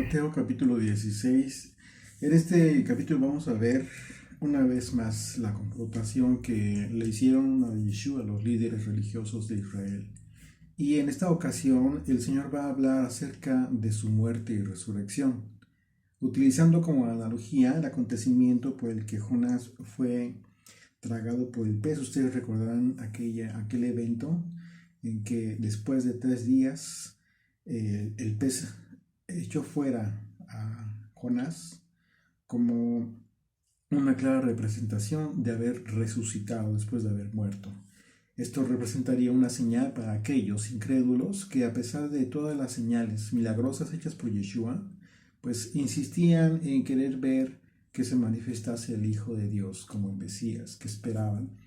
Mateo capítulo 16. En este capítulo vamos a ver una vez más la confrontación que le hicieron a Yeshua, a los líderes religiosos de Israel. Y en esta ocasión el Señor va a hablar acerca de su muerte y resurrección, utilizando como analogía el acontecimiento por el que Jonás fue tragado por el pez. Ustedes recordarán aquel evento en que después de 3 días el pez echó fuera a Jonás como una clara representación de haber resucitado después de haber muerto. Esto representaría una señal para aquellos incrédulos que, a pesar de todas las señales milagrosas hechas por Yeshua, pues insistían en querer ver que se manifestase el Hijo de Dios como el Mesías que esperaban,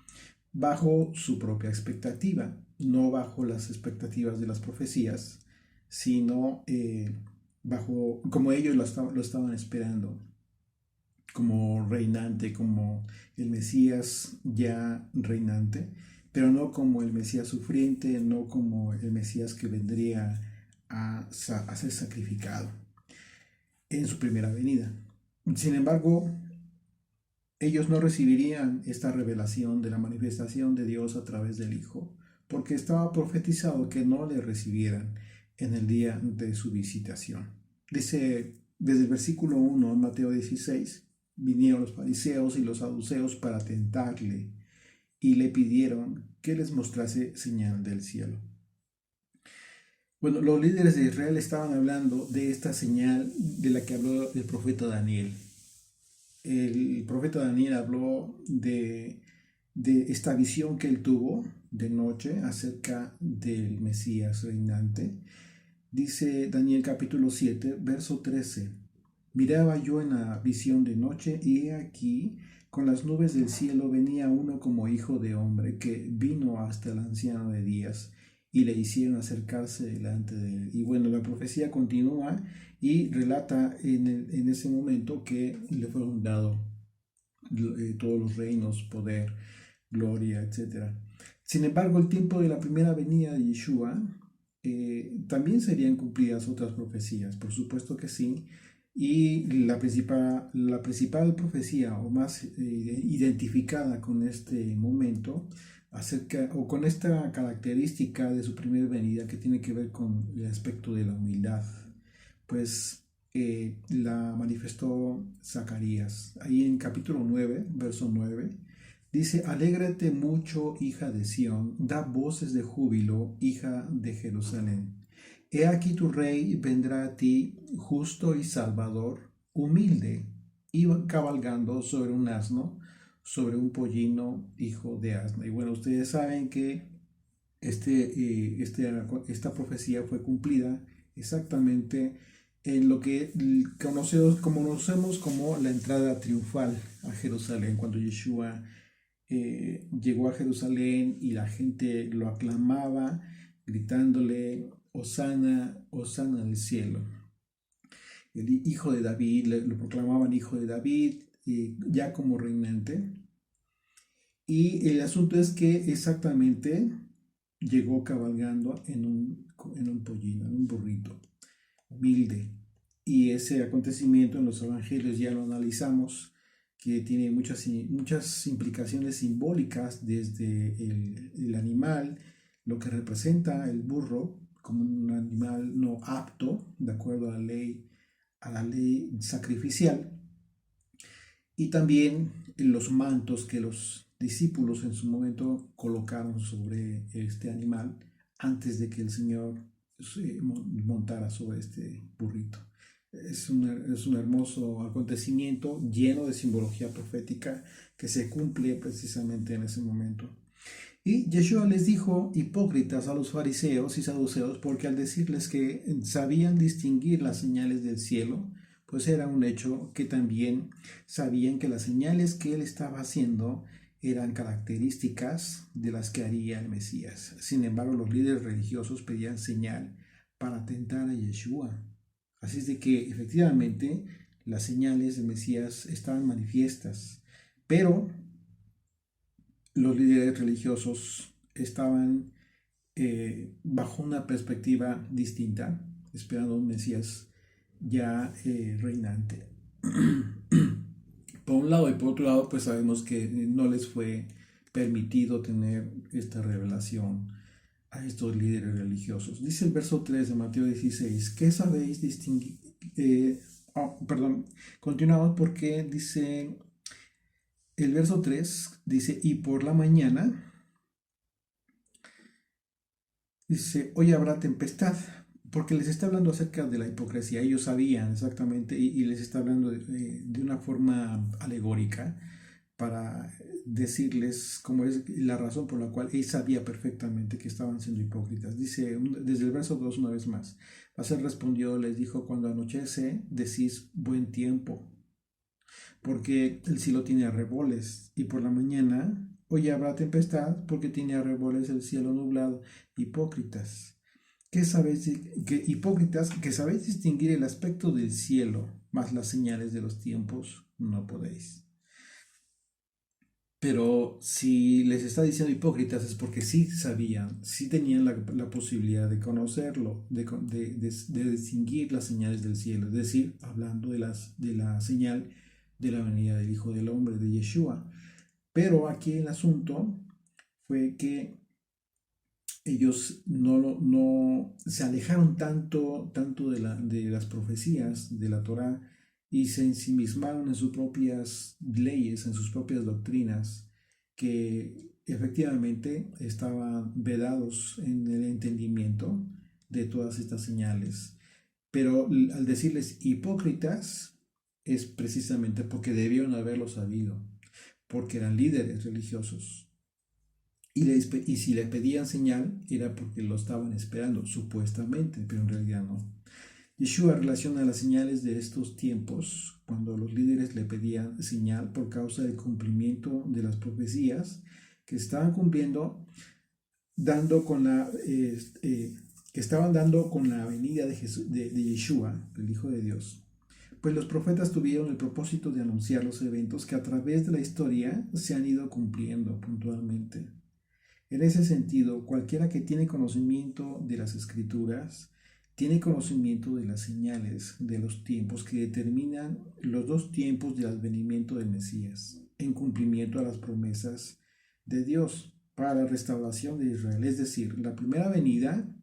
bajo su propia expectativa, no bajo las expectativas de las profecías, sino bajo como ellos lo estaban esperando, como reinante, como el Mesías ya reinante, pero no como el Mesías sufriente, no como el Mesías que vendría a ser sacrificado en su primera venida. Sin embargo, ellos no recibirían esta revelación de la manifestación de Dios a través del Hijo, porque estaba profetizado que no le recibieran en el día de su visitación. Dice desde el versículo 1 en Mateo 16, vinieron los fariseos y los saduceos para tentarle y le pidieron que les mostrase señal del cielo. Bueno, los líderes de Israel estaban hablando de esta señal de la que habló el profeta Daniel. El profeta Daniel habló de esta visión que él tuvo de noche acerca del Mesías reinante. Dice Daniel capítulo 7, verso 13. Miraba yo en la visión de noche y he aquí, con las nubes del cielo venía uno como hijo de hombre que vino hasta el anciano de días y le hicieron acercarse delante de él. Y bueno, la profecía continúa y relata en ese momento que le fueron dados todos los reinos, poder, gloria, etc. Sin embargo, el tiempo de la primera venida de Yeshua también serían cumplidas otras profecías, por supuesto que sí, y la principal profecía o más identificada con este momento acerca o con esta característica de su primera venida que tiene que ver con el aspecto de la humildad, pues la manifestó Zacarías. Ahí en capítulo 9, verso 9, dice: Alégrate mucho, hija de Sión, da voces de júbilo, hija de Jerusalén. He aquí tu rey vendrá a ti, justo y salvador, humilde, y cabalgando sobre un asno, sobre un pollino, hijo de asna. Y bueno, ustedes saben que esta profecía fue cumplida exactamente en lo que conocemos como la entrada triunfal a Jerusalén, cuando Yeshua llegó a Jerusalén y la gente lo aclamaba, gritándole: Hosana, Hosana al cielo. El hijo de David, lo proclamaban hijo de David, ya como reinante. Y el asunto es que exactamente llegó cabalgando en un pollino, en un burrito, humilde. Y ese acontecimiento en los evangelios ya lo analizamos, que tiene muchas implicaciones simbólicas, desde el animal, lo que representa el burro como un animal no apto, de acuerdo a la ley sacrificial, y también los mantos que los discípulos en su momento colocaron sobre este animal antes de que el Señor se montara sobre este burrito. Es un hermoso acontecimiento lleno de simbología profética que se cumple precisamente en ese momento. Y Yeshua les dijo hipócritas a los fariseos y saduceos, porque al decirles que sabían distinguir las señales del cielo, pues era un hecho que también sabían que las señales que él estaba haciendo eran características de las que haría el Mesías. Sin embargo, los líderes religiosos pedían señal para tentar a Yeshua. Así es de que efectivamente las señales del Mesías estaban manifiestas, pero los líderes religiosos estaban bajo una perspectiva distinta, esperando un Mesías ya reinante. Por un lado, y por otro lado, pues sabemos que no les fue permitido tener esta revelación a estos líderes religiosos. Dice el verso 3 de Mateo 16, ¿qué sabéis distinguir? Perdón, continuamos porque dice, el verso 3 dice, y por la mañana, dice, hoy habrá tempestad, porque les está hablando acerca de la hipocresía. Ellos sabían exactamente y les está hablando de una forma alegórica para decirles cómo es la razón por la cual él sabía perfectamente que estaban siendo hipócritas. Dice desde el verso 2 una vez más. Pastor respondió, les dijo, cuando anochece decís buen tiempo, porque el cielo tiene arreboles, y por la mañana hoy habrá tempestad, porque tiene arreboles el cielo nublado. Hipócritas, ¿qué sabéis, hipócritas, que sabéis distinguir el aspecto del cielo, mas las señales de los tiempos no podéis? Pero si les está diciendo hipócritas es porque sí sabían, sí tenían la posibilidad de conocerlo, de distinguir las señales del cielo, es decir, hablando de la señal de la venida del Hijo del Hombre, de Yeshua. Pero aquí el asunto fue que ellos no se alejaron tanto de las profecías de la Torá y se ensimismaron en sus propias leyes, en sus propias doctrinas, que efectivamente estaban vedados en el entendimiento de todas estas señales. Pero al decirles hipócritas es precisamente porque debieron haberlo sabido, porque eran líderes religiosos. Y si le pedían señal era porque lo estaban esperando, supuestamente, pero en realidad no. Yeshua relaciona las señales de estos tiempos, cuando los líderes le pedían señal por causa del cumplimiento de las profecías que estaban cumpliendo, que estaban dando con la venida de Yeshua, el Hijo de Dios. Pues los profetas tuvieron el propósito de anunciar los eventos que a través de la historia se han ido cumpliendo puntualmente. En ese sentido, cualquiera que tiene conocimiento de las escrituras, tiene conocimiento de las señales de los tiempos que determinan los dos tiempos del advenimiento del Mesías, en cumplimiento a las promesas de Dios para la restauración de Israel, es decir, la primera venida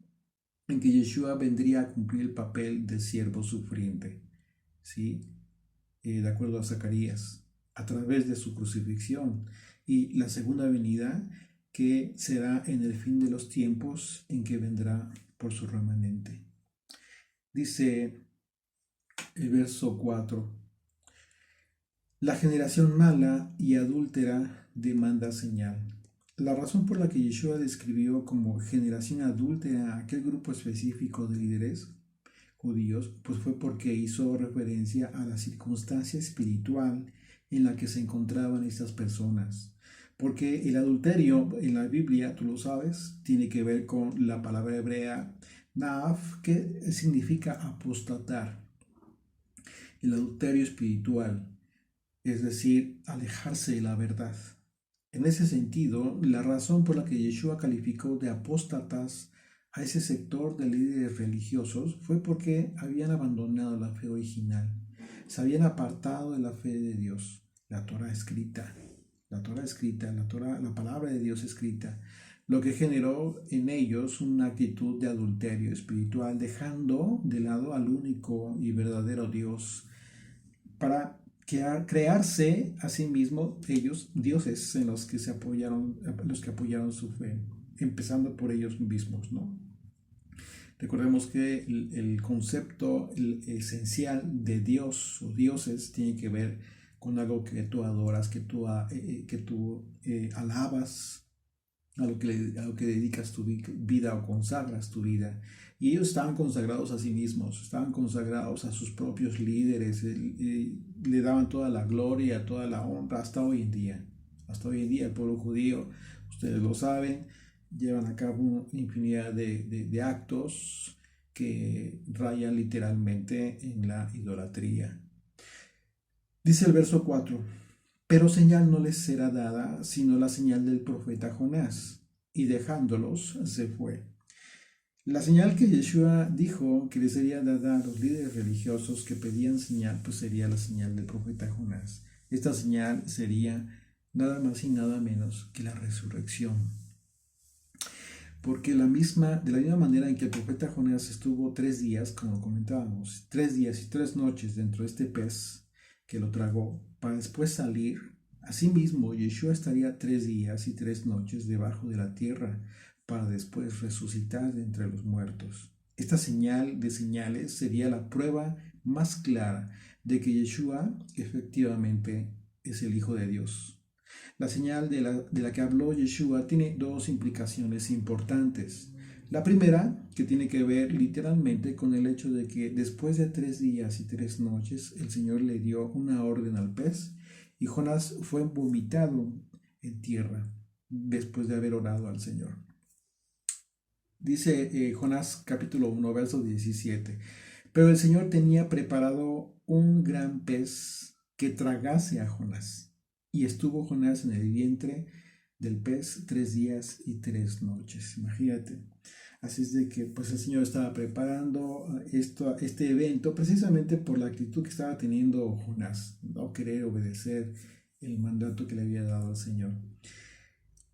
en que Yeshua vendría a cumplir el papel de siervo sufriente, ¿sí? De acuerdo a Zacarías, a través de su crucifixión, y la segunda venida que será en el fin de los tiempos en que vendrá por su remanente. Dice el verso 4, la generación mala y adúltera demanda señal. La razón por la que Yeshua describió como generación adúltera a aquel grupo específico de líderes judíos, pues fue porque hizo referencia a la circunstancia espiritual en la que se encontraban estas personas. Porque el adulterio en la Biblia, tú lo sabes, tiene que ver con la palabra hebrea naaf, que significa apostatar. El adulterio espiritual, es decir, alejarse de la verdad. En ese sentido, la razón por la que Yeshua calificó de apóstatas a ese sector de líderes religiosos fue porque habían abandonado la fe original, se habían apartado de la fe de Dios, la Torah escrita, la palabra de Dios escrita, lo que generó en ellos una actitud de adulterio espiritual, dejando de lado al único y verdadero Dios para crearse a sí mismos ellos dioses en los que apoyaron su fe, empezando por ellos mismos, ¿no? Recordemos que el concepto esencial de Dios o dioses tiene que ver con algo que tú adoras, que tú alabas, a lo que dedicas tu vida o consagras tu vida. Y ellos estaban consagrados a sí mismos, estaban consagrados a sus propios líderes, le daban toda la gloria, toda la honra, hasta hoy en día. Hasta hoy en día el pueblo judío, ustedes lo saben, llevan a cabo una infinidad de actos que rayan literalmente en la idolatría. Dice el verso 4, pero señal no les será dada, sino la señal del profeta Jonás. Y dejándolos se fue. La señal que Yeshua dijo que le sería dada a los líderes religiosos que pedían señal, pues sería la señal del profeta Jonás. Esta señal sería nada más y nada menos que la resurrección. Porque de la misma manera en que el profeta Jonás estuvo 3 días, como lo comentábamos, 3 días y 3 noches dentro de este pez que lo tragó, para después salir, asimismo Yeshua estaría 3 días y 3 noches debajo de la tierra, para después resucitar de entre los muertos. Esta señal de señales sería la prueba más clara de que Yeshua efectivamente es el Hijo de Dios. La señal de la que habló Yeshua tiene dos implicaciones importantes. La primera, que tiene que ver literalmente con el hecho de que después de 3 días y 3 noches, el Señor le dio una orden al pez y Jonás fue vomitado en tierra después de haber orado al Señor. Dice Jonás capítulo 1, verso 17. Pero el Señor tenía preparado un gran pez que tragase a Jonás. Y estuvo Jonás en el vientre del pez 3 días y 3 noches. Imagínate. Así es de que pues el Señor estaba preparando este evento precisamente por la actitud que estaba teniendo Jonás, no querer obedecer el mandato que le había dado al Señor.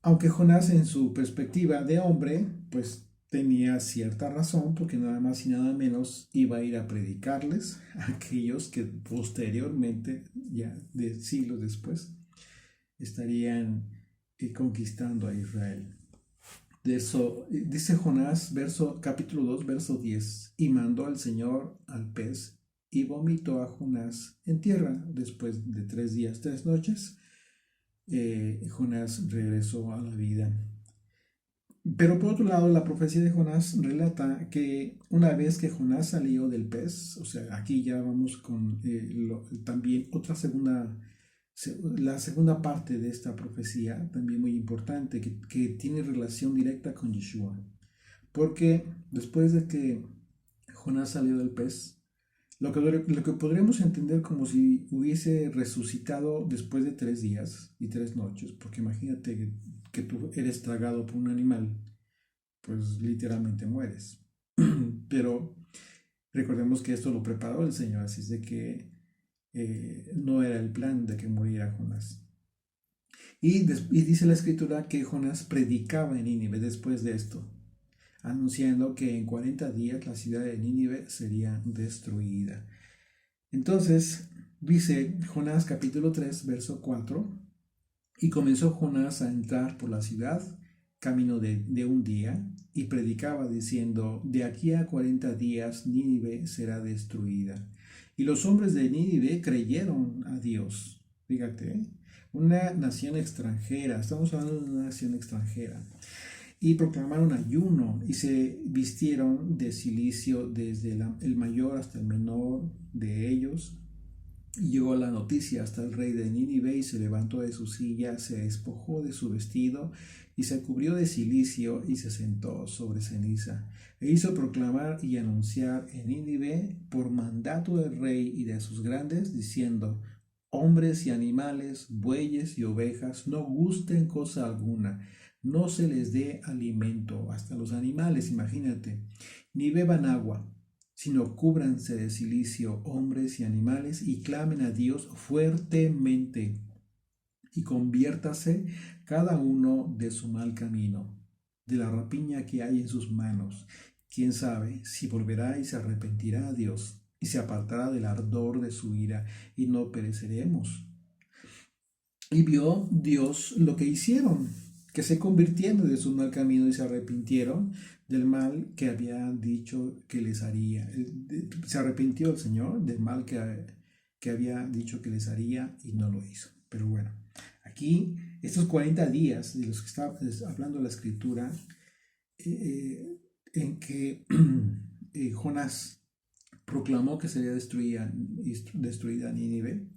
Aunque Jonás en su perspectiva de hombre, pues tenía cierta razón, porque nada más y nada menos iba a ir a predicarles a aquellos que posteriormente, ya de siglos después, estarían conquistando a Israel. De eso dice Jonás, capítulo 2, verso 10, y mandó al Señor al pez y vomitó a Jonás en tierra. Después de 3 días, 3 noches, Jonás regresó a la vida. Pero por otro lado, la profecía de Jonás relata que una vez que Jonás salió del pez, o sea, aquí ya vamos con también la segunda parte de esta profecía, también muy importante, que tiene relación directa con Yeshua. Porque después de que Jonás salió del pez, lo que podríamos entender como si hubiese resucitado después de 3 días y 3 noches, porque imagínate que tú eres tragado por un animal, pues literalmente mueres. Pero recordemos que esto lo preparó el Señor, así es de que no era el plan de que muriera Jonás. Y dice la escritura que Jonás predicaba en Nínive después de esto, anunciando que en 40 días la ciudad de Nínive sería destruida. Entonces, dice Jonás capítulo 3, verso 4, y comenzó Jonás a entrar por la ciudad, camino de un día, y predicaba diciendo, de aquí a 40 días Nínive será destruida. Y los hombres de Nínive creyeron a Dios. Fíjate, una nación extranjera, estamos hablando de una nación extranjera. Y proclamaron ayuno y se vistieron de cilicio desde el mayor hasta el menor de ellos. Y llegó la noticia hasta el rey de Nínive y se levantó de su silla, se despojó de su vestido y se cubrió de cilicio y se sentó sobre ceniza. E hizo proclamar y anunciar en Nínive por mandato del rey y de sus grandes, diciendo, hombres y animales, bueyes y ovejas, no gusten cosa alguna, no se les dé alimento, hasta los animales, imagínate, ni beban agua, sino cúbranse de cilicio hombres y animales y clamen a Dios fuertemente y conviértase cada uno de su mal camino, de la rapiña que hay en sus manos. Quién sabe si volverá y se arrepentirá a Dios y se apartará del ardor de su ira y no pereceremos. Y vio Dios lo que hicieron, que se convirtieron de su mal camino y se arrepintieron del mal que había dicho que les haría. Se arrepintió el Señor del mal que había dicho que les haría y no lo hizo. Pero bueno, aquí estos 40 días de los que está hablando la escritura, en que Jonás proclamó que sería destruida Nínive,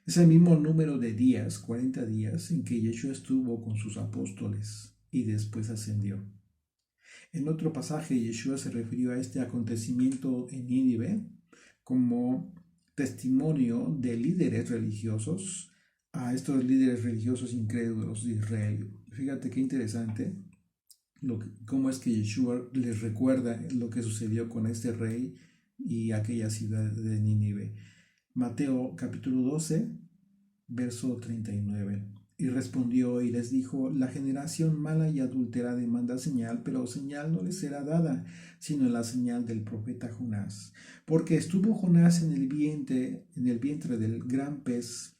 es el mismo número de días, 40 días, en que Yeshua estuvo con sus apóstoles y después ascendió. En otro pasaje, Yeshua se refirió a este acontecimiento en Nínive como testimonio de líderes religiosos a estos líderes religiosos incrédulos de Israel. Fíjate qué interesante cómo es que Yeshua les recuerda lo que sucedió con este rey y aquella ciudad de Nínive. Mateo capítulo 12, verso 39. Y respondió y les dijo: la generación mala y adúltera demanda señal, pero señal no les será dada, sino la señal del profeta Jonás. Porque estuvo Jonás en el vientre del gran pez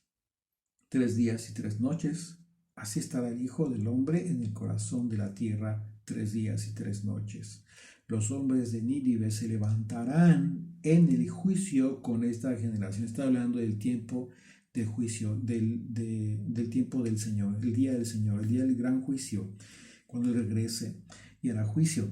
3 días y 3 noches, así estará el Hijo del Hombre en el corazón de la tierra 3 días y 3 noches. Los hombres de Nínive se levantarán en el juicio con esta generación. Está hablando del tiempo del juicio, del tiempo del Señor, el día del Señor, el día del gran juicio, cuando Él regrese y hará juicio.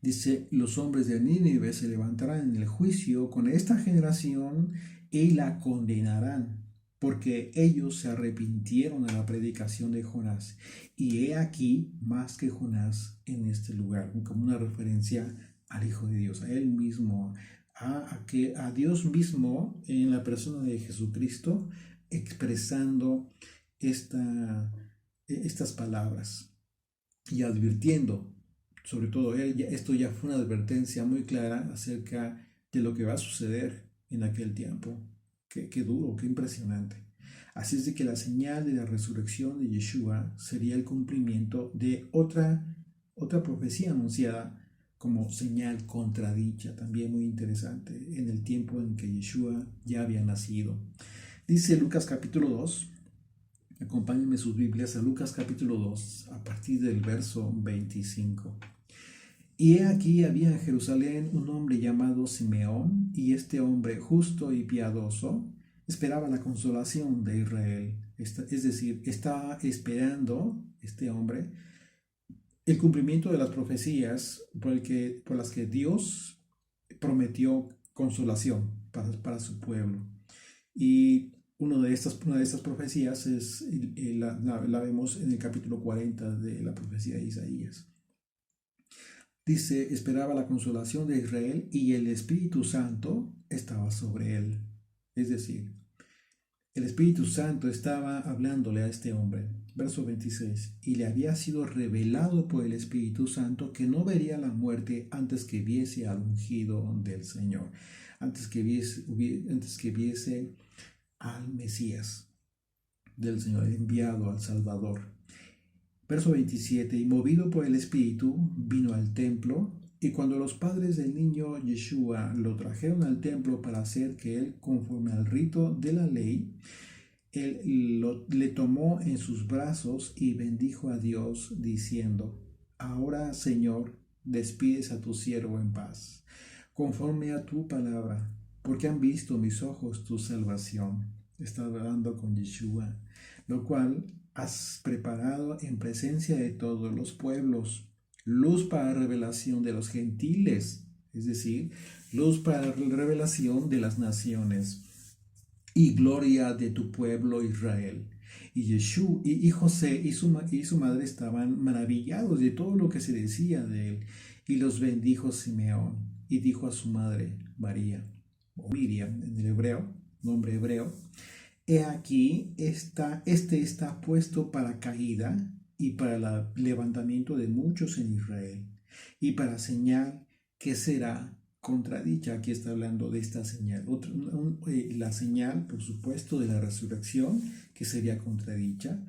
Dice: los hombres de Nínive se levantarán en el juicio con esta generación y la condenarán, porque ellos se arrepintieron a la predicación de Jonás. Y he aquí más que Jonás en este lugar, como una referencia al Hijo de Dios, a Él mismo, a Dios mismo en la persona de Jesucristo, expresando estas palabras y advirtiendo. Sobre todo, esto ya fue una advertencia muy clara acerca de lo que va a suceder en aquel tiempo. Qué duro, qué impresionante. Así es de que la señal de la resurrección de Yeshua sería el cumplimiento de otra profecía anunciada como señal contradicha, también muy interesante, en el tiempo en que Yeshua ya había nacido. Dice Lucas capítulo 2, acompáñenme sus Biblias a Lucas capítulo 2, a partir del verso 25. Y he aquí había en Jerusalén un hombre llamado Simeón, y este hombre justo y piadoso esperaba la consolación de Israel. Es decir, estaba esperando este hombre el cumplimiento de las profecías por las que Dios prometió consolación para su pueblo. Y una de estas profecías la vemos en el capítulo 40 de la profecía de Isaías. Dice: esperaba la consolación de Israel y el Espíritu Santo estaba sobre él. Es decir, el Espíritu Santo estaba hablándole a este hombre. Verso 26. Y le había sido revelado por el Espíritu Santo que no vería la muerte antes que viese al ungido del Señor. Antes que viese al Mesías del Señor, enviado al Salvador. Verso 27. Y movido por el Espíritu, vino al templo. Y cuando los padres del niño Yeshua lo trajeron al templo para hacer que él, conforme al rito de la ley, él le tomó en sus brazos y bendijo a Dios, diciendo: ahora, Señor, despides a tu siervo en paz, conforme a tu palabra, porque han visto mis ojos tu salvación. Está hablando con Yeshua, lo cual has preparado en presencia de todos los pueblos, luz para revelación de los gentiles, es decir, luz para revelación de las naciones, y gloria de tu pueblo Israel. Y Yeshua y José y su madre estaban maravillados de todo lo que se decía de él. Y los bendijo Simeón, y dijo a su madre María, o Miriam en el hebreo, nombre hebreo: he aquí, este está puesto para caída y para el levantamiento de muchos en Israel, y para señal que será contradicha. Aquí está hablando de esta señal. La señal, por supuesto, de la resurrección, que sería contradicha.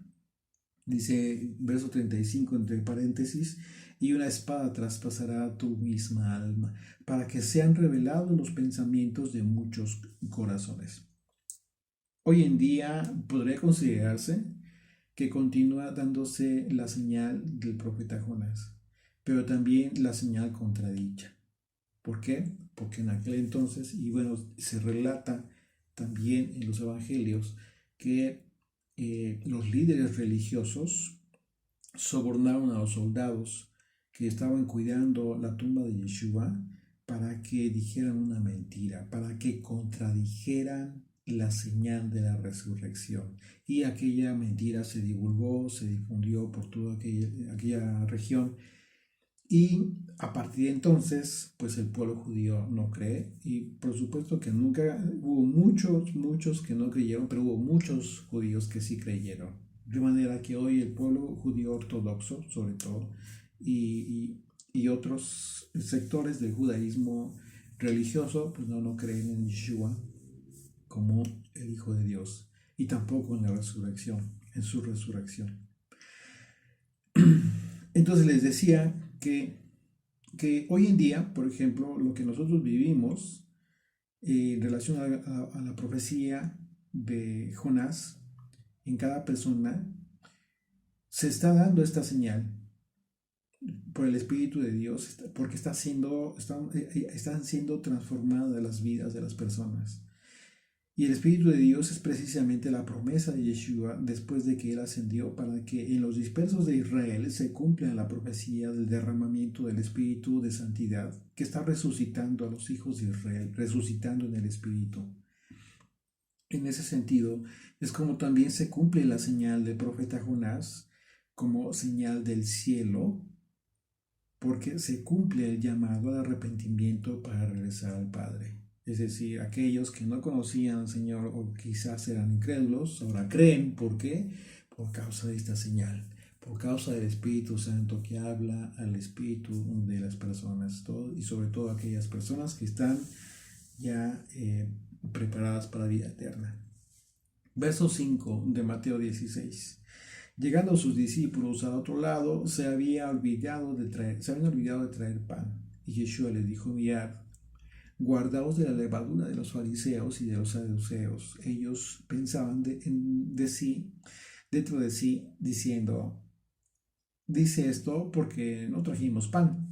Dice verso 35 entre paréntesis: y una espada traspasará tu misma alma, para que sean revelados los pensamientos de muchos corazones. Hoy en día podría considerarse que continúa dándose la señal del profeta Jonás, pero también la señal contradicha. ¿Por qué? Porque en aquel entonces, y bueno, se relata también en los evangelios que los líderes religiosos sobornaron a los soldados que estaban cuidando la tumba de Yeshua para que dijeran una mentira, para que contradijeran la señal de la resurrección. Y aquella mentira se divulgó, se difundió por toda aquella región. Y a partir de entonces, pues el pueblo judío no cree. Y por supuesto que nunca hubo muchos que no creyeron, pero hubo muchos judíos que sí creyeron. De manera que hoy el pueblo judío ortodoxo, sobre todo, y otros sectores del judaísmo religioso, pues no creen en Yeshua como el Hijo de Dios y tampoco en la resurrección, en su resurrección. Entonces les decía que hoy en día, por ejemplo, lo que nosotros vivimos en relación a la profecía de Jonás, en cada persona se está dando esta señal por el Espíritu de Dios, porque están siendo transformadas las vidas de las personas. Y el Espíritu de Dios es precisamente la promesa de Yeshua después de que Él ascendió, para que en los dispersos de Israel se cumpla la profecía del derramamiento del Espíritu de santidad, que está resucitando a los hijos de Israel, resucitando en el Espíritu. En ese sentido, es como también se cumple la señal del profeta Jonás como señal del cielo, porque se cumple el llamado al arrepentimiento para regresar al Padre. Es decir, aquellos que no conocían al Señor o quizás eran incrédulos, ahora creen. ¿Por qué? Por causa de esta señal, por causa del Espíritu Santo que habla al espíritu de las personas, y sobre todo aquellas personas que están ya preparadas para la vida eterna. Verso 5 de Mateo 16. Llegando sus discípulos al otro lado, se habían olvidado de traer pan. Y Yeshua les dijo: mirad, guardaos de la levadura de los fariseos y de los saduceos. Ellos pensaban dentro de sí, diciendo: dice esto porque no trajimos pan.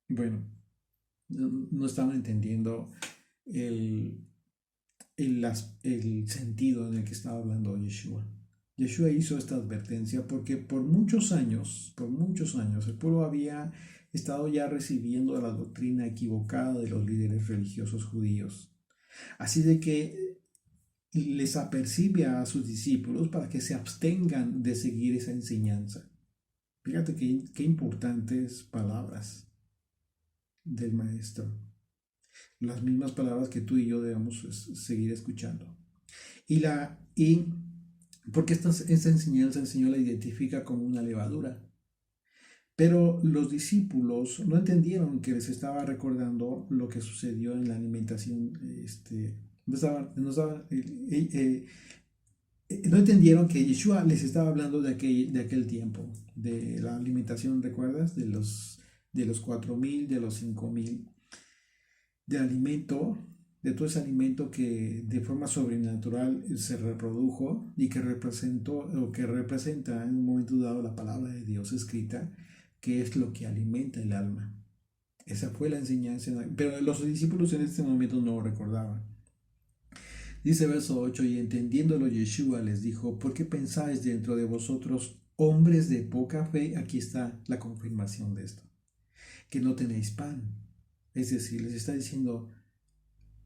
Bueno, no estaban entendiendo el sentido en el que estaba hablando Yeshua. Yeshua hizo esta advertencia porque por muchos años, el pueblo había estado ya recibiendo la doctrina equivocada de los líderes religiosos judíos. Así de que les apercibe a sus discípulos para que se abstengan de seguir esa enseñanza. Fíjate qué importantes palabras del maestro. Las mismas palabras que tú y yo debemos seguir escuchando. Porque esta enseñanza el Señor la identifica como una levadura. Pero los discípulos no entendieron que les estaba recordando lo que sucedió en la alimentación. No entendieron que Yeshua les estaba hablando de aquel tiempo, de la alimentación, ¿recuerdas? De los 4,000, de los 5,000, de alimento, de todo ese alimento que de forma sobrenatural se reprodujo y que representa en un momento dado la palabra de Dios escrita, que es lo que alimenta el alma. Esa fue la enseñanza, pero los discípulos en este momento no lo recordaban. Dice verso 8: y entendiéndolo Yeshua les dijo: ¿por qué pensáis dentro de vosotros, hombres de poca fe? Aquí está la confirmación de esto, que no tenéis pan. Es decir, les está diciendo: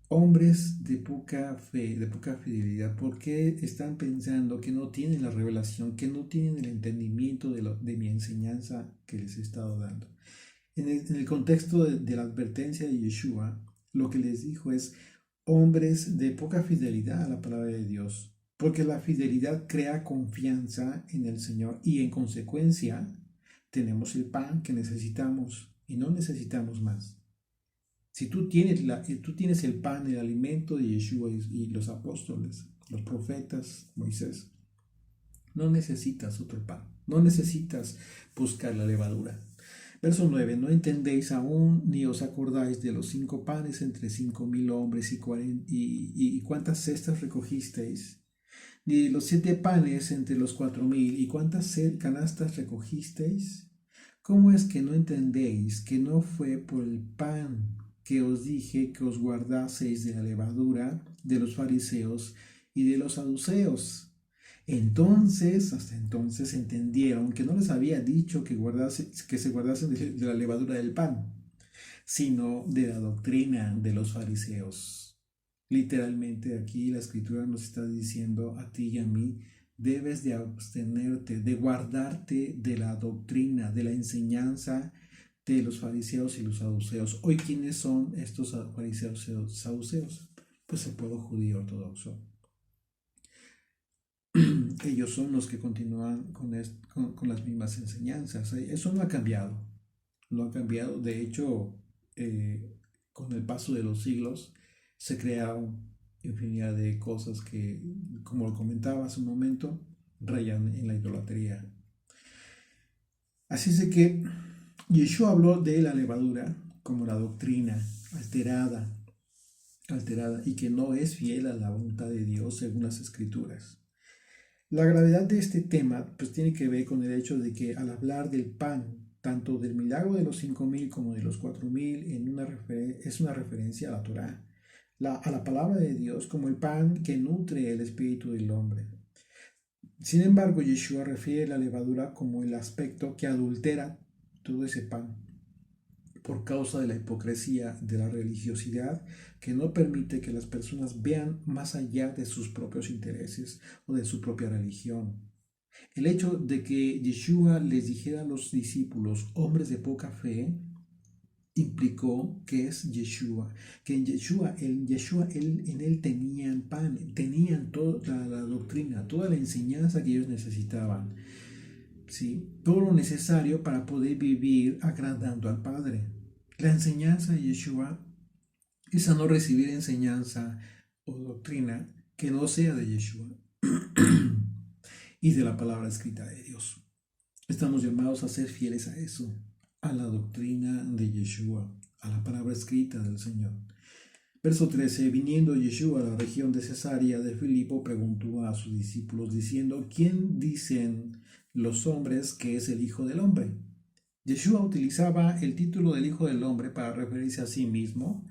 hombres de poca fe, de poca fidelidad, ¿por qué están pensando que no tienen la revelación, que no tienen el entendimiento de mi enseñanza que les he estado dando? En el contexto de la advertencia de Yeshua, lo que les dijo es: hombres de poca fidelidad a la palabra de Dios, porque la fidelidad crea confianza en el Señor y en consecuencia tenemos el pan que necesitamos y no necesitamos más. Si tú tienes el pan, el alimento de Yeshua y los apóstoles, los profetas, Moisés, no necesitas otro pan, no necesitas buscar la levadura. Verso 9: no entendéis aún, ni os acordáis de los 5 panes entre 5,000 hombres y cuántas cestas recogisteis, ni de los 7 panes entre los 4,000 y cuántas canastas recogisteis. ¿Cómo es que no entendéis que no fue por el pan que os dije que os guardaseis de la levadura de los fariseos y de los saduceos? Hasta entonces entendieron que no les había dicho que se guardasen de la levadura del pan, sino de la doctrina de los fariseos. Literalmente aquí la escritura nos está diciendo a ti y a mí: debes de abstenerte, de guardarte de la doctrina, de la enseñanza de los fariseos y los saduceos. Hoy, ¿quiénes son estos fariseos y saduceos? Pues el pueblo judío ortodoxo. ellos son los que continúan con las mismas enseñanzas. Eso no ha cambiado, no ha cambiado. De hecho, con el paso de los siglos se crearon infinidad de cosas que, como lo comentaba hace un momento, rayan en la idolatría. Así es de que Yeshua habló de la levadura como la doctrina alterada y que no es fiel a la voluntad de Dios según las Escrituras. La gravedad de este tema pues tiene que ver con el hecho de que al hablar del pan, tanto del milagro de los 5,000 como de los 4,000, es una referencia a la Torá, a la palabra de Dios como el pan que nutre el espíritu del hombre. Sin embargo, Yeshua refiere la levadura como el aspecto que adultera todo ese pan por causa de la hipocresía de la religiosidad que no permite que las personas vean más allá de sus propios intereses o de su propia religión. El hecho de que Yeshua les dijera a los discípulos, hombres de poca fe, implicó que es Yeshua, que en Yeshua, en él tenían pan, tenían toda la doctrina, toda la enseñanza que ellos necesitaban, ¿sí? Todo lo necesario para poder vivir agradando al Padre. La enseñanza de Yeshua es a no recibir enseñanza o doctrina que no sea de Yeshua y de la palabra escrita de Dios. Estamos llamados a ser fieles a eso, a la doctrina de Yeshua, a la palabra escrita del Señor. Verso 13. Viniendo Yeshua a la región de Cesarea de Filipo, preguntó a sus discípulos diciendo, ¿quién dicen los hombres que es el Hijo del Hombre? Yeshua utilizaba el título del Hijo del Hombre para referirse a sí mismo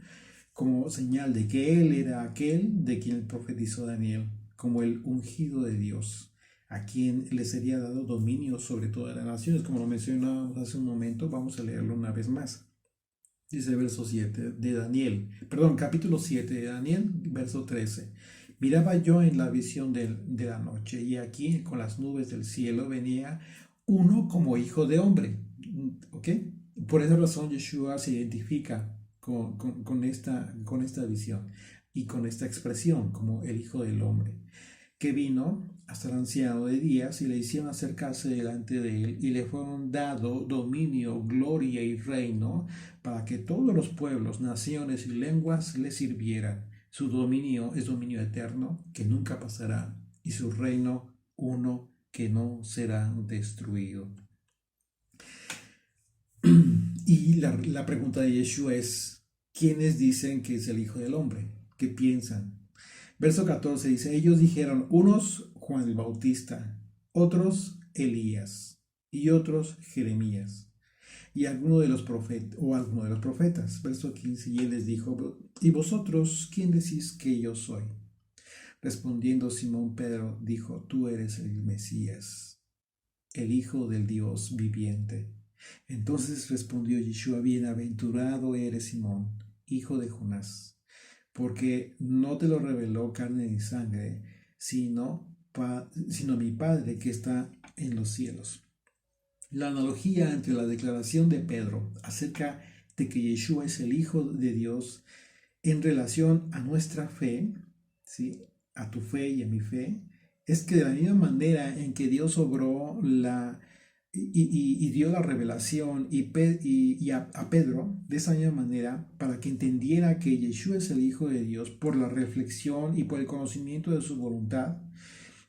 como señal de que Él era aquel de quien profetizó Daniel, como el ungido de Dios, a quien le sería dado dominio sobre todas las naciones, como lo mencionábamos hace un momento. Vamos a leerlo una vez más. Dice verso 7 de Daniel, capítulo 7 de Daniel, verso 13. Miraba yo en la visión de la noche, y aquí con las nubes del cielo venía uno como hijo de hombre. ¿Ok? Por esa razón Yeshua se identifica con esta visión y con esta expresión como el Hijo del Hombre, que vino hasta el anciano de días y le hicieron acercarse delante de él y le fueron dado dominio, gloria y reino para que todos los pueblos, naciones y lenguas le sirvieran. Su dominio es dominio eterno que nunca pasará y su reino uno que no será destruido. Y la pregunta de Yeshua es, ¿quiénes dicen que es el Hijo del Hombre? ¿Qué piensan? Verso 14 dice, ellos dijeron, unos Juan el Bautista, otros Elías y otros Jeremías y alguno de los profetas. Verso 15, y él les dijo, ¿y vosotros quién decís que yo soy? Respondiendo Simón Pedro dijo, tú eres el Mesías, el Hijo del Dios viviente. Entonces respondió Yeshua, bienaventurado eres Simón, hijo de Jonás, porque no te lo reveló carne ni sangre, sino mi Padre que está en los cielos. La analogía entre la declaración de Pedro acerca de que Yeshua es el Hijo de Dios en relación a nuestra fe, ¿sí? A tu fe y a mi fe, es que de la misma manera en que Dios obró y dio la revelación a Pedro, de esa misma manera, para que entendiera que Yeshua es el Hijo de Dios por la reflexión y por el conocimiento de su voluntad,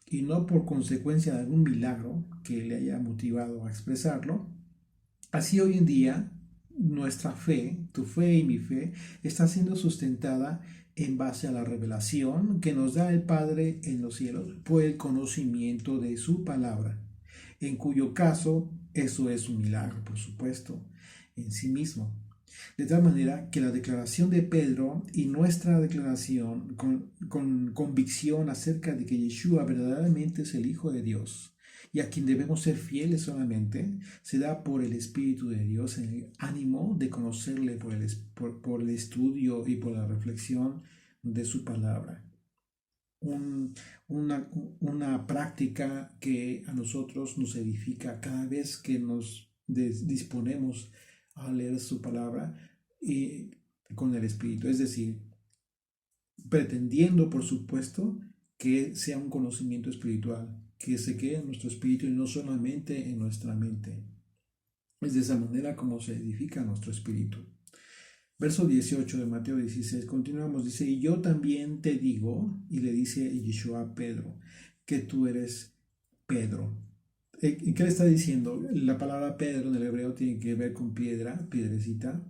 y no por consecuencia de algún milagro que le haya motivado a expresarlo. Así hoy en día, nuestra fe, tu fe y mi fe, está siendo sustentada en base a la revelación que nos da el Padre en los cielos por el conocimiento de su palabra, en cuyo caso eso es un milagro, por supuesto, en sí mismo. De tal manera que la declaración de Pedro y nuestra declaración con convicción acerca de que Yeshua verdaderamente es el Hijo de Dios y a quien debemos ser fieles solamente, se da por el Espíritu de Dios en el ánimo de conocerle por el estudio y por la reflexión de su palabra. Una práctica que a nosotros nos edifica cada vez que nos disponemos a leer su palabra y con el Espíritu, es decir, pretendiendo, por supuesto, que sea un conocimiento espiritual, que se quede en nuestro espíritu y no solamente en nuestra mente. Es de esa manera como se edifica nuestro espíritu. Verso 18 de Mateo 16, continuamos, dice, y yo también te digo, y le dice Yeshua a Pedro, que tú eres Pedro. ¿Y qué le está diciendo? La palabra Pedro en el hebreo tiene que ver con piedra, piedrecita.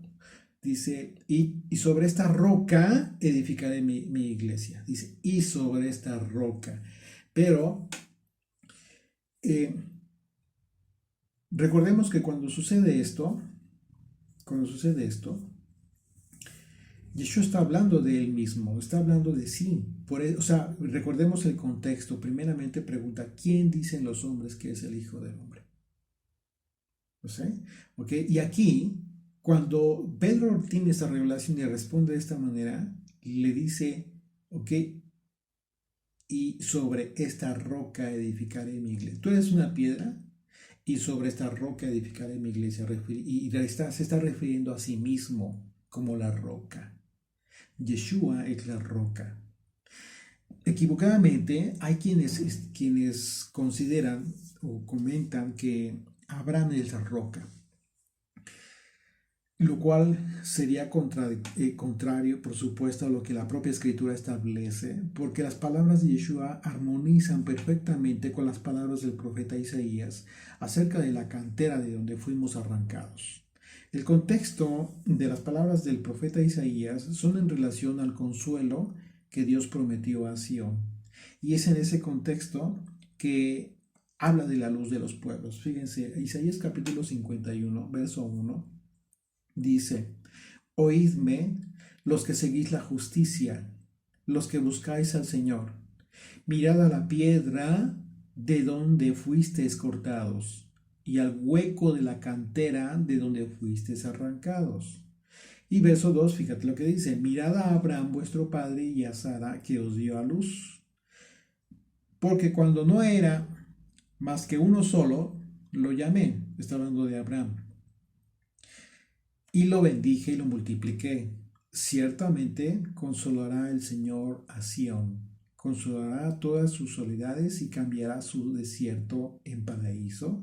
Dice, y sobre esta roca edificaré mi iglesia. Dice, y sobre esta roca. Pero recordemos que cuando sucede esto, Yeshua está hablando de él mismo, está hablando de sí. O sea, recordemos el contexto. Primeramente pregunta, ¿quién dicen los hombres que es el Hijo del Hombre? ¿Sí? ¿Ok? Y aquí, cuando Pedro tiene esta revelación y responde de esta manera, le dice, ¿ok? Y sobre esta roca edificaré mi iglesia. Tú eres una piedra y sobre esta roca edificaré mi iglesia. Y se está refiriendo a sí mismo como la roca. Yeshua es la roca. Equivocadamente, hay quienes consideran o comentan que Abraham es la roca, lo cual sería contrario, por supuesto, a lo que la propia escritura establece, porque las palabras de Yeshua armonizan perfectamente con las palabras del profeta Isaías acerca de la cantera de donde fuimos arrancados. El contexto de las palabras del profeta Isaías son en relación al consuelo que Dios prometió a Sión. Y es en ese contexto que habla de la luz de los pueblos. Fíjense, Isaías capítulo 51, verso 1. Dice, oídme los que seguís la justicia, los que buscáis al Señor. Mirad a la piedra de donde fuisteis cortados, y al hueco de la cantera de donde fuisteis arrancados. Y verso 2, fíjate lo que dice, mirad a Abraham vuestro padre y a Sara que os dio a luz. Porque cuando no era más que uno solo, lo llamé. Está hablando de Abraham. Y lo bendije y lo multipliqué. Ciertamente consolará el Señor a Sión, consolará todas sus soledades y cambiará su desierto en paraíso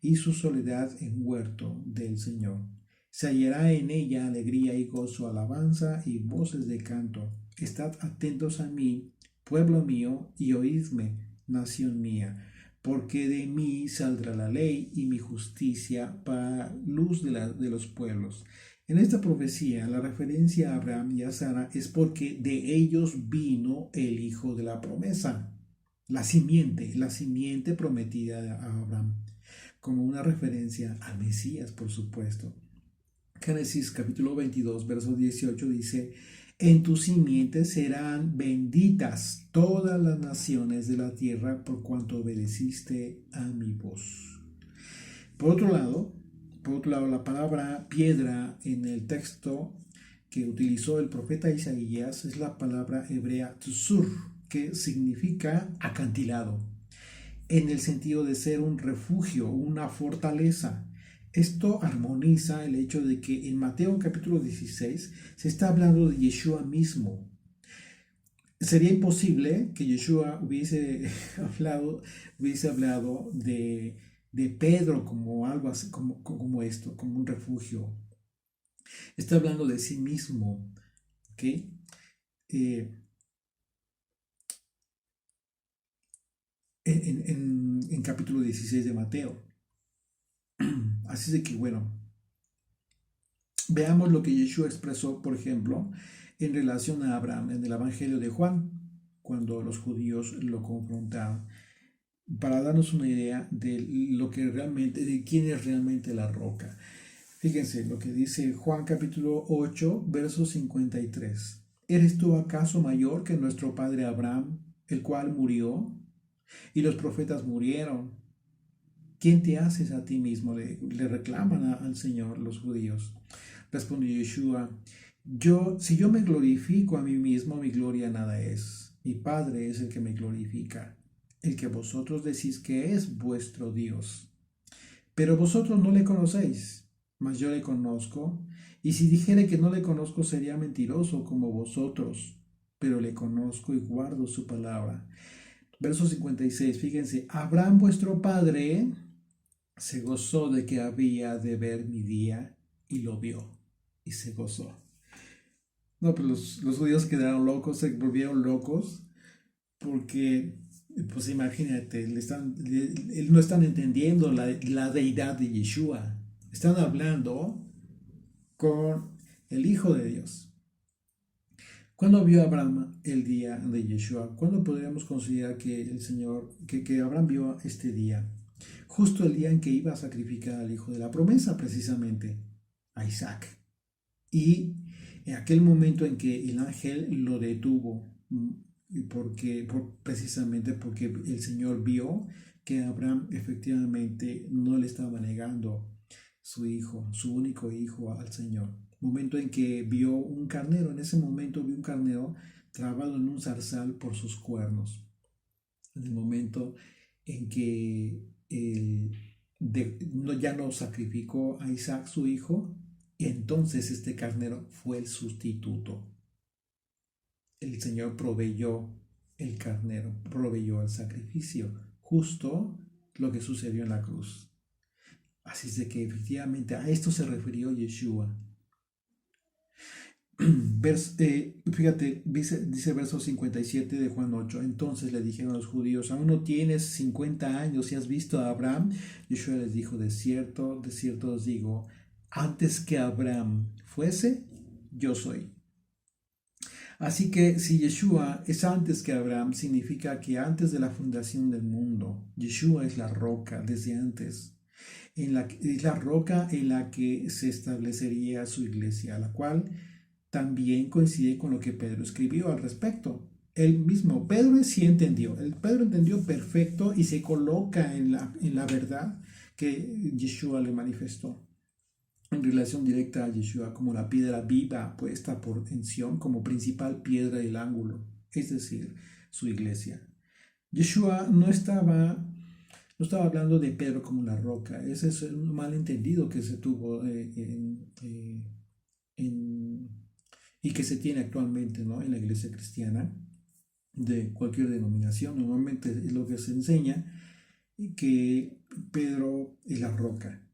y su soledad en huerto del Señor. Se hallará en ella alegría y gozo, alabanza y voces de canto. Estad atentos a mí, pueblo mío, y oídme, nación mía, porque de mí saldrá la ley y mi justicia para luz de los pueblos. En esta profecía, la referencia a Abraham y a Sara es porque de ellos vino el hijo de la promesa, la simiente prometida a Abraham, como una referencia al Mesías, por supuesto. Génesis capítulo 22, verso 18 dice, en tu simiente serán benditas todas las naciones de la tierra por cuanto obedeciste a mi voz. Por otro lado, la palabra piedra en el texto que utilizó el profeta Isaías es la palabra hebrea tzur, que significa acantilado, en el sentido de ser un refugio, una fortaleza. Esto armoniza el hecho de que en Mateo capítulo 16 se está hablando de Yeshua mismo. Sería imposible que Yeshua hubiese hablado de Pedro como algo así, como esto, como un refugio. Está hablando de sí mismo, ¿ok? En capítulo 16 de Mateo. Así de que, bueno, veamos lo que Yeshua expresó, por ejemplo, en relación a Abraham en el Evangelio de Juan, cuando los judíos lo confrontaron, para darnos una idea de lo que realmente, de quién es realmente la roca. Fíjense lo que dice Juan capítulo 8, verso 53. ¿Eres tú acaso mayor que nuestro padre Abraham, el cual murió? Y los profetas murieron. ¿Quién te haces a ti mismo? Le reclaman al Señor los judíos. Respondió Yeshua, si yo me glorifico a mí mismo, mi gloria nada es. Mi Padre es el que me glorifica, el que vosotros decís que es vuestro Dios. Pero vosotros no le conocéis, mas yo le conozco, y si dijere que no le conozco sería mentiroso como vosotros, pero le conozco y guardo su palabra. Verso 56, fíjense, Abraham vuestro padre se gozó de que había de ver mi día y lo vio y se gozó. No, pues los judíos quedaron locos, se volvieron locos porque, pues imagínate, no están entendiendo la deidad de Yeshua. Están hablando con el Hijo de Dios. ¿Cuándo vio Abraham el día de Yeshua? ¿Cuándo podríamos considerar que el Señor, que Abraham vio este día? Justo el día en que iba a sacrificar al hijo de la promesa, precisamente, a Isaac. Y en aquel momento en que el ángel lo detuvo, precisamente porque el Señor vio que Abraham efectivamente no le estaba negando su hijo, su único hijo al Señor. Momento en que vio un carnero, en ese momento vio un carnero trabado en un zarzal por sus cuernos. En el momento en que ya no sacrificó a Isaac su hijo, y entonces este carnero fue el sustituto. El Señor proveyó el carnero, proveyó el sacrificio, justo lo que sucedió en la cruz. Así es de que efectivamente a esto se refirió Yeshua. Fíjate, dice verso 57 de Juan 8. Entonces le dijeron a los judíos, ¿aún no tienes 50 años y has visto a Abraham? Yeshua les dijo, de cierto os digo, antes que Abraham fuese, yo soy. Así que si Yeshua es antes que Abraham, significa que antes de la fundación del mundo, Yeshua es la roca desde antes. Es la roca en la que se establecería su iglesia, la cual también coincide con lo que Pedro escribió al respecto. Él mismo, Pedro sí entendió, Pedro entendió perfecto y se coloca en la verdad que Yeshua le manifestó, en relación directa a Yeshua como la piedra viva puesta por Sion como principal piedra del ángulo, es decir, su iglesia. Yeshua no estaba hablando de Pedro como la roca, ese es un malentendido que se tuvo y que se tiene actualmente, ¿no?, en la iglesia cristiana de cualquier denominación. Normalmente es lo que se enseña, que Pedro es la roca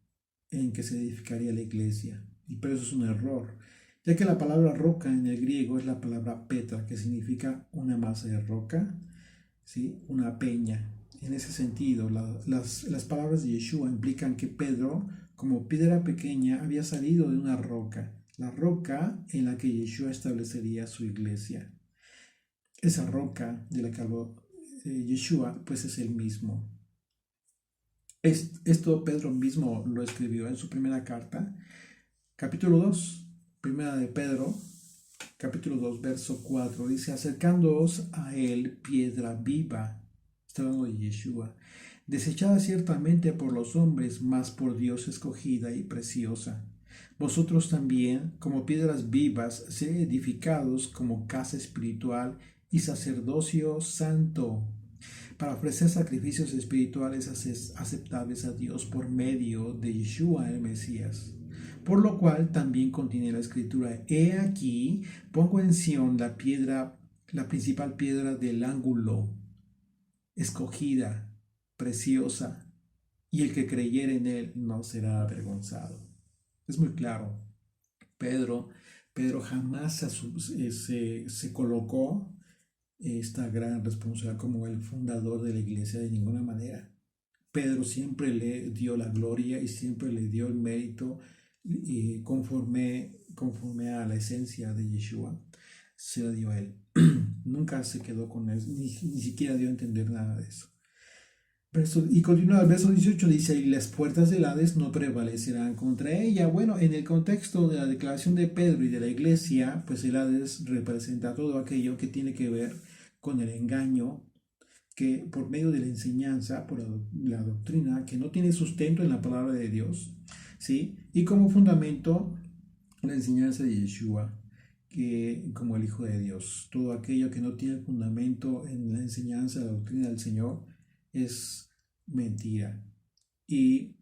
en que se edificaría la iglesia. Pero eso es un error, ya que la palabra roca en el griego es la palabra petra, que significa una masa de roca, ¿sí?, una peña. En ese sentido, las palabras de Yeshua implican que Pedro, como piedra pequeña, había salido de una roca, la roca en la que Yeshua establecería su iglesia. Esa roca de la que habló Yeshua, pues es el mismo. Esto Pedro mismo lo escribió en su primera carta, capítulo 2, primera de Pedro, capítulo 2, verso 4, dice, acercándoos a él, piedra viva, está hablando de Yeshua, desechada ciertamente por los hombres, mas por Dios escogida y preciosa. Vosotros también, como piedras vivas, sed edificados como casa espiritual y sacerdocio santo, para ofrecer sacrificios espirituales aceptables a Dios por medio de Yeshua el Mesías. Por lo cual también contiene la escritura, he aquí, pongo en Sion la principal piedra del ángulo, escogida, preciosa, y el que creyere en él no será avergonzado. Es muy claro. Pedro jamás se colocó esta gran responsabilidad como el fundador de la iglesia de ninguna manera. Pedro siempre le dio la gloria y siempre le dio el mérito conforme a la esencia de Yeshua, se la dio a él. Nunca se quedó con él, ni siquiera dio a entender nada de eso. Y continúa el verso 18, dice, y las puertas del Hades no prevalecerán contra ella. Bueno, en el contexto de la declaración de Pedro y de la iglesia, pues el Hades representa todo aquello que tiene que ver con el engaño, que por medio de la enseñanza, por la doctrina, que no tiene sustento en la palabra de Dios, ¿sí? Y como fundamento, la enseñanza de Yeshua, que como el Hijo de Dios, todo aquello que no tiene fundamento en la enseñanza, la doctrina del Señor, es mentira. Y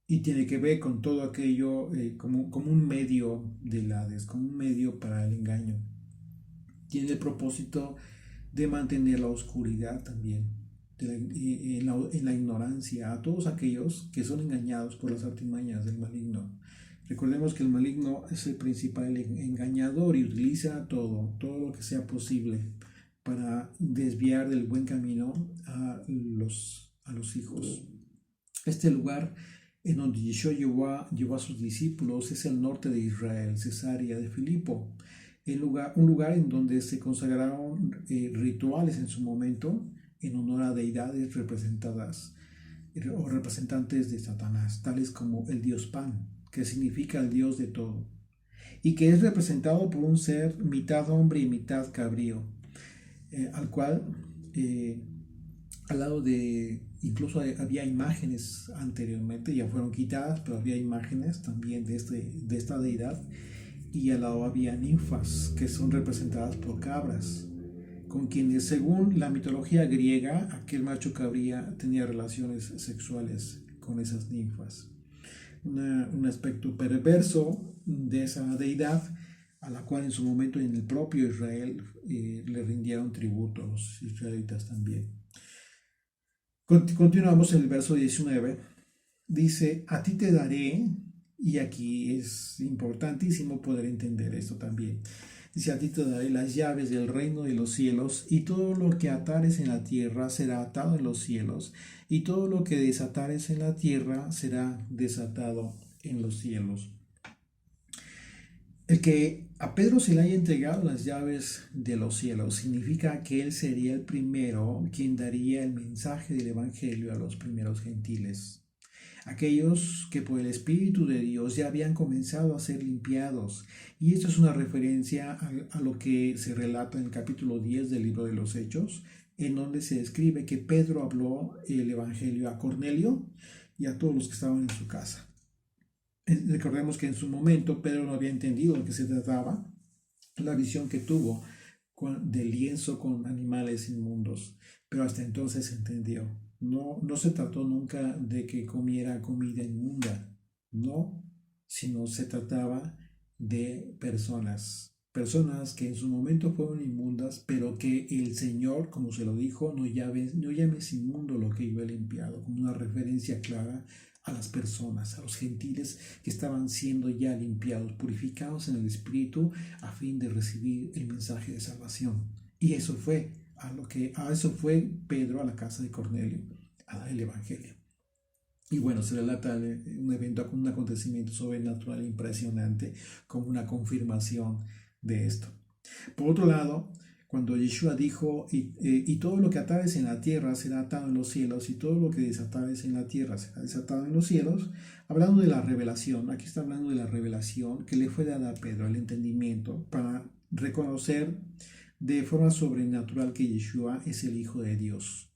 tiene que ver con todo aquello como un medio del Hades, como un medio para el engaño. Tiene el propósito de mantener la oscuridad también. en la ignorancia a todos aquellos que son engañados por las artimañas del maligno. Recordemos que el maligno es el principal engañador y utiliza todo lo que sea posible para desviar del buen camino a los hijos. Este lugar en donde Yeshua llevó a sus discípulos es el norte de Israel, Cesarea de Filipo, un lugar en donde se consagraron rituales en su momento en honor a deidades representadas o representantes de Satanás, tales como el dios Pan, que significa el dios de todo, y que es representado por un ser mitad hombre y mitad cabrío, al cual al lado de, incluso había imágenes anteriormente, ya fueron quitadas, pero había imágenes también de esta deidad, y al lado había ninfas que son representadas por cabras, con quienes según la mitología griega aquel macho cabría tenía relaciones sexuales con esas ninfas. Un aspecto perverso de esa deidad a la cual en su momento en el propio Israel le rindieron tributo, los israelitas también. Continuamos en el verso 19. Dice, a ti te daré, y aquí es importantísimo poder entender esto también. Dice, a ti te daré las llaves del reino de los cielos, y todo lo que atares en la tierra será atado en los cielos, y todo lo que desatares en la tierra será desatado en los cielos. El que a Pedro se le haya entregado las llaves de los cielos significa que él sería el primero quien daría el mensaje del Evangelio a los primeros gentiles. Aquellos que por el Espíritu de Dios ya habían comenzado a ser limpiados. Y esto es una referencia a lo que se relata en el capítulo 10 del libro de los Hechos, en donde se describe que Pedro habló el Evangelio a Cornelio y a todos los que estaban en su casa. Recordemos que en su momento Pedro no había entendido de qué se trataba, la visión que tuvo del lienzo con animales inmundos, pero hasta entonces entendió. No se trató nunca de que comiera comida inmunda, no, sino se trataba de personas que en su momento fueron inmundas, pero que el Señor, como se lo dijo, no llames inmundo lo que yo he limpiado, como una referencia clara a las personas, a los gentiles que estaban siendo ya limpiados, purificados en el Espíritu a fin de recibir el mensaje de salvación. Y eso fue a eso fue Pedro a la casa de Cornelio, a dar el Evangelio. Y bueno, se relata un evento, un acontecimiento sobrenatural impresionante como una confirmación de esto. Por otro lado, cuando Yeshua dijo, y todo lo que atares en la tierra será atado en los cielos, y todo lo que desatares en la tierra será desatado en los cielos, hablando de la revelación, aquí está hablando de la revelación que le fue dada a Pedro, el entendimiento, para reconocer de forma sobrenatural que Yeshua es el Hijo de Dios.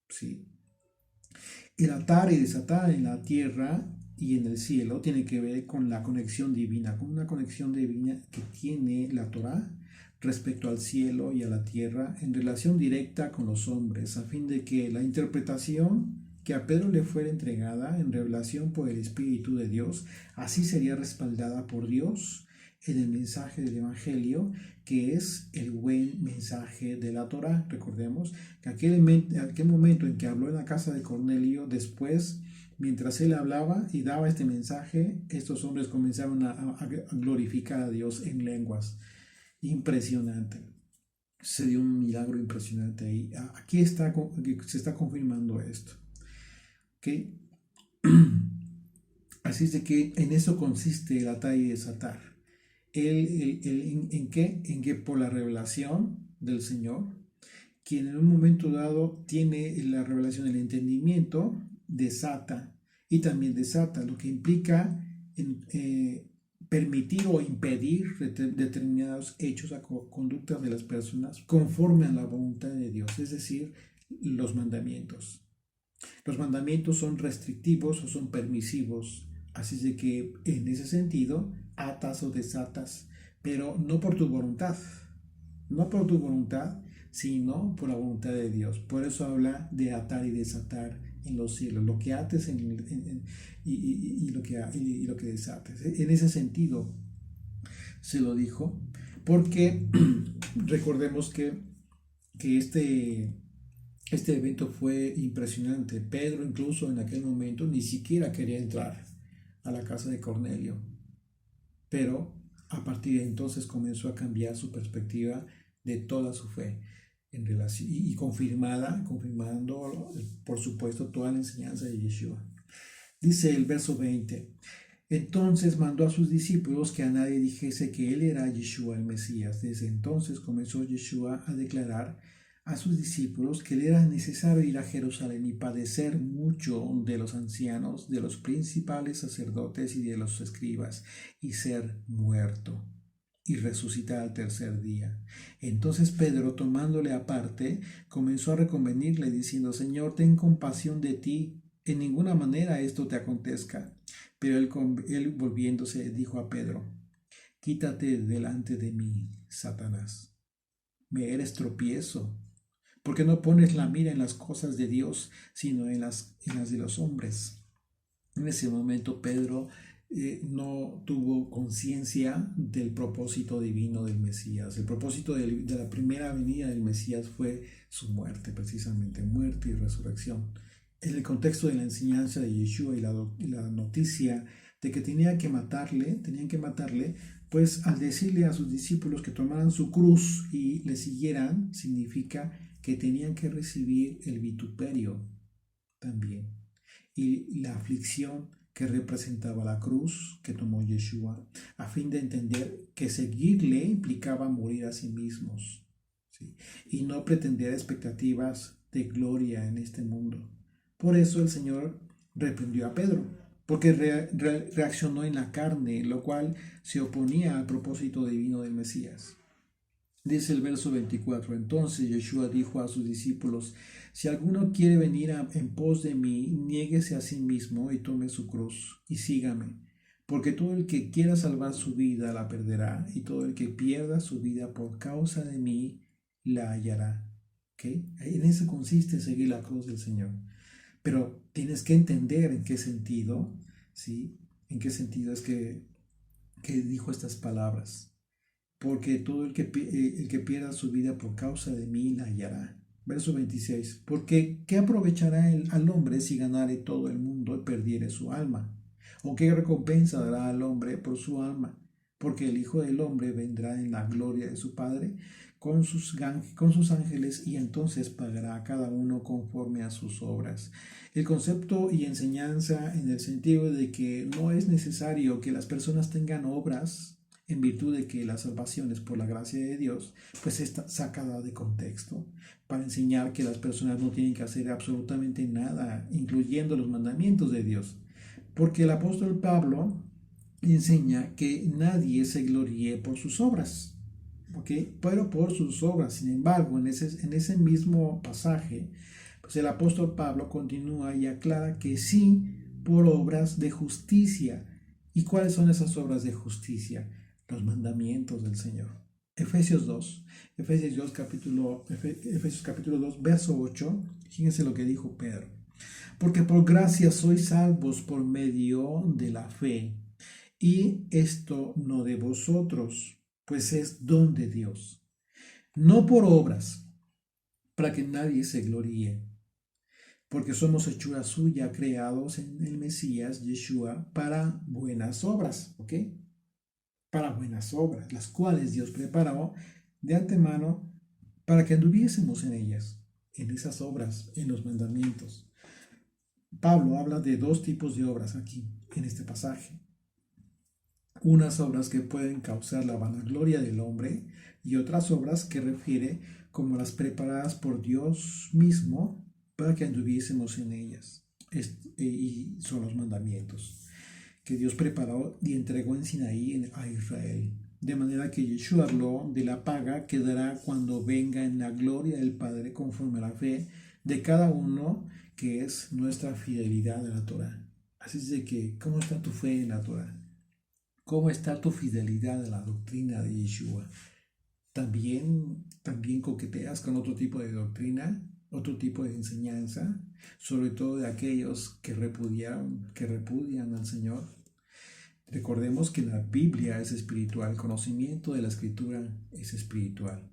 ¿Sí? El atar y desatar en la tierra y en el cielo tiene que ver con la conexión divina, con una conexión divina que tiene la Torá respecto al cielo y a la tierra en relación directa con los hombres, a fin de que la interpretación que a Pedro le fuera entregada en revelación por el Espíritu de Dios, así sería respaldada por Dios en el mensaje del Evangelio, que es el buen mensaje de la Torá. Recordemos que aquel momento en que habló en la casa de Cornelio, después, mientras él hablaba y daba este mensaje, estos hombres comenzaron a glorificar a Dios en lenguas. Impresionante. Se dio un milagro impresionante ahí. Aquí se está confirmando esto. ¿Okay? Así es de que en eso consiste el atar y desatar. ¿En qué? En que por la revelación del Señor, quien en un momento dado tiene la revelación del entendimiento, desata y también desata, lo que implica permitir o impedir determinados hechos o conductas de las personas conforme a la voluntad de Dios, es decir, los mandamientos. Los mandamientos son restrictivos o son permisivos, así es de que en ese sentido atas o desatas, pero no por tu voluntad, sino por la voluntad de Dios. Por eso habla de atar y desatar en los cielos, lo que ates y lo que desates. En ese sentido se lo dijo, porque recordemos que Este evento fue impresionante. Pedro incluso en aquel momento ni siquiera quería entrar a la casa de Cornelio, pero a partir de entonces comenzó a cambiar su perspectiva de toda su fe en relación, y confirmando, por supuesto, toda la enseñanza de Yeshua. Dice el verso 20: entonces mandó a sus discípulos que a nadie dijese que él era Yeshua el Mesías. Desde entonces comenzó Yeshua a declarar a sus discípulos que le era necesario ir a Jerusalén y padecer mucho de los ancianos, de los principales sacerdotes y de los escribas, y ser muerto y resucitar al tercer día. Entonces Pedro, tomándole aparte, comenzó a reconvenirle, diciendo: Señor, ten compasión de ti, en ninguna manera esto te acontezca. Pero él volviéndose dijo a Pedro: quítate delante de mí, Satanás. Me eres tropiezo, porque no pones la mira en las cosas de Dios, sino en las de los hombres. En ese momento Pedro no tuvo conciencia del propósito divino del Mesías. El propósito de la primera venida del Mesías fue su muerte, precisamente, muerte y resurrección. En el contexto de la enseñanza de Yeshua y la noticia de que tenían que matarle, pues al decirle a sus discípulos que tomaran su cruz y le siguieran, significa que tenían que recibir el vituperio también y la aflicción que representaba la cruz que tomó Yeshua, a fin de entender que seguirle implicaba morir a sí mismos, ¿sí? Y no pretender expectativas de gloria en este mundo. Por eso el Señor reprendió a Pedro, porque reaccionó en la carne, lo cual se oponía al propósito divino del Mesías. Dice el verso 24: entonces Yeshua dijo a sus discípulos: si alguno quiere venir en pos de mí, niéguese a sí mismo y tome su cruz y sígame. Porque todo el que quiera salvar su vida la perderá, y todo el que pierda su vida por causa de mí la hallará. ¿Okay? En eso consiste seguir la cruz del Señor. Pero tienes que entender en qué sentido, ¿sí? En qué sentido es que dijo estas palabras. Porque todo el que pierda su vida por causa de mí la hallará. Verso 26. Porque ¿qué aprovechará al hombre si ganare todo el mundo y perdiere su alma? ¿O qué recompensa dará al hombre por su alma? Porque el Hijo del Hombre vendrá en la gloria de su Padre con sus ángeles, y entonces pagará a cada uno conforme a sus obras. El concepto y enseñanza en el sentido de que no es necesario que las personas tengan obras en virtud de que la salvación es por la gracia de Dios, pues está sacada de contexto para enseñar que las personas no tienen que hacer absolutamente nada, incluyendo los mandamientos de Dios. Porque el apóstol Pablo enseña que nadie se gloríe por sus obras, ¿ok? Pero por sus obras. Sin embargo, en ese mismo pasaje, pues el apóstol Pablo continúa y aclara que sí, por obras de justicia. ¿Y cuáles son esas obras de justicia? Los mandamientos del Señor. Efesios 2, Efesios capítulo 2, verso 8, fíjense lo que dijo Pedro. Porque por gracia sois salvos por medio de la fe, y esto no de vosotros, pues es don de Dios, no por obras, para que nadie se gloríe, porque somos hechura suya, creados en el Mesías, Yeshua, para buenas obras, ¿ok? Para buenas obras, las cuales Dios preparó de antemano para que anduviésemos en ellas, en esas obras, en los mandamientos. Pablo habla de dos tipos de obras aquí, en este pasaje. Unas obras que pueden causar la vanagloria del hombre, y otras obras que refiere como las preparadas por Dios mismo para que anduviésemos en ellas. Y son los mandamientos que Dios preparó y entregó en Sinaí a Israel. De manera que Yeshua habló de la paga que dará cuando venga en la gloria del Padre, conforme a la fe de cada uno, que es nuestra fidelidad a la Torah. Así es de que, ¿cómo está tu fe en la Torah? ¿Cómo está tu fidelidad a la doctrina de Yeshua? ¿También coqueteas con otro tipo de doctrina, otro tipo de enseñanza, sobre todo de aquellos que repudian al Señor? Recordemos que la Biblia es espiritual, el conocimiento de la Escritura es espiritual.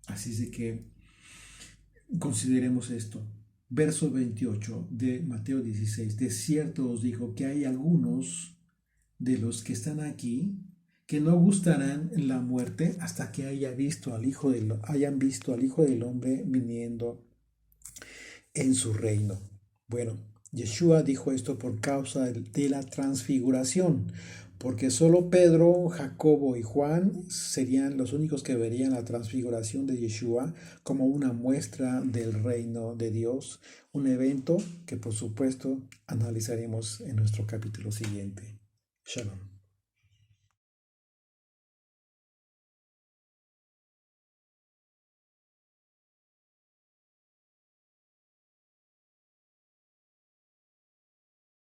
Así es de que Consideremos esto. Verso 28 de Mateo 16. De cierto os digo que hay algunos de los que están aquí que no gustarán la muerte hasta que hayan visto al Hijo del Hombre viniendo en su reino. Bueno, Yeshua dijo esto por causa de la transfiguración, porque solo Pedro, Jacobo y Juan serían los únicos que verían la transfiguración de Yeshua como una muestra del reino de Dios, un evento que por supuesto analizaremos en nuestro capítulo siguiente. Shalom.